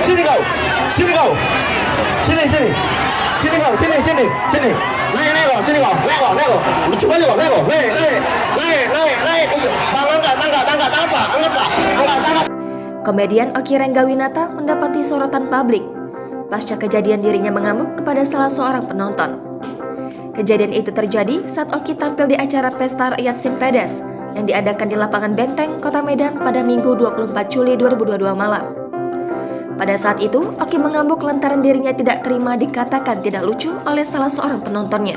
Sini kau. Sini kau. Sini sini. Sini kau, sini sini. Sini. Naik kau, sini kau. Naik kau. Lucu kali kau, naik kau. Naik. Angkat. Angkat. Komedian Oki Renggawinata mendapati sorotan publik pasca kejadian dirinya mengamuk kepada salah seorang penonton. Kejadian itu terjadi saat Oki tampil di acara Pesta Rakyat Simpedes yang diadakan di lapangan Benteng, Kota Medan pada Minggu 24 Juli 2022 malam. Pada saat itu, Oki mengamuk lantaran dirinya tidak terima dikatakan tidak lucu oleh salah seorang penontonnya.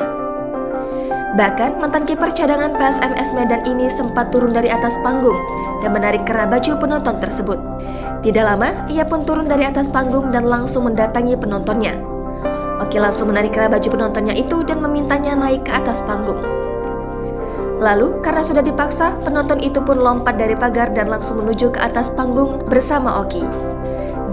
Bahkan, mantan kiper cadangan PSMS Medan ini sempat turun dari atas panggung dan menarik kerah baju penonton tersebut. Tidak lama, ia pun turun dari atas panggung dan langsung mendatangi penontonnya. Oki langsung menarik kerah baju penontonnya itu dan memintanya naik ke atas panggung. Lalu, karena sudah dipaksa, penonton itu pun lompat dari pagar dan langsung menuju ke atas panggung bersama Oki.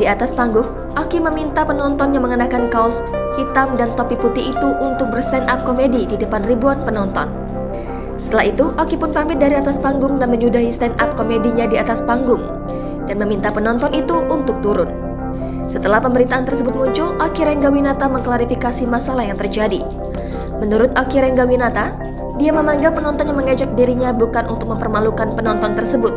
Di atas panggung, Oki meminta penonton yang mengenakan kaos hitam dan topi putih itu untuk berstand up komedi di depan ribuan penonton. Setelah itu, Oki pun pamit dari atas panggung dan menyudahi stand up komedinya di atas panggung dan meminta penonton itu untuk turun. Setelah pemberitaan tersebut muncul, Oki Renggawinata mengklarifikasi masalah yang terjadi. Menurut Oki Renggawinata, dia memanggil penonton yang mengejek dirinya bukan untuk mempermalukan penonton tersebut.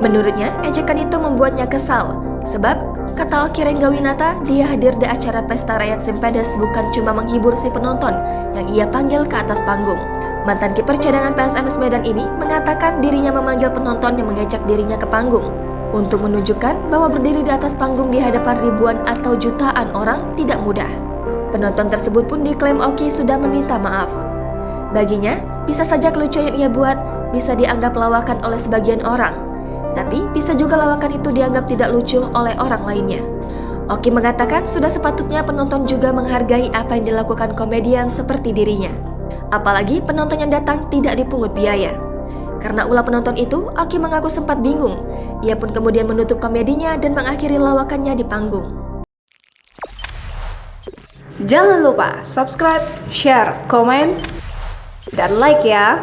Menurutnya, ejekan itu membuatnya kesal, sebab, kata Oki Renggawinata, dia hadir di acara Pesta Rakyat Simpedes bukan cuma menghibur si penonton yang ia panggil ke atas panggung. Mantan kiper cadangan PSMS Medan ini mengatakan dirinya memanggil penonton yang mengejek dirinya ke panggung untuk menunjukkan bahwa berdiri di atas panggung di hadapan ribuan atau jutaan orang tidak mudah. Penonton tersebut pun diklaim Oki sudah meminta maaf. Baginya, bisa saja kelucuan yang ia buat bisa dianggap lawakan oleh sebagian orang, tapi bisa juga lawakan itu dianggap tidak lucu oleh orang lainnya. Oki mengatakan sudah sepatutnya penonton juga menghargai apa yang dilakukan komedian seperti dirinya. Apalagi penonton yang datang tidak dipungut biaya. Karena ulah penonton itu, Oki mengaku sempat bingung. Ia pun kemudian menutup komedinya dan mengakhiri lawakannya di panggung. Jangan lupa subscribe, share, komen, dan like ya.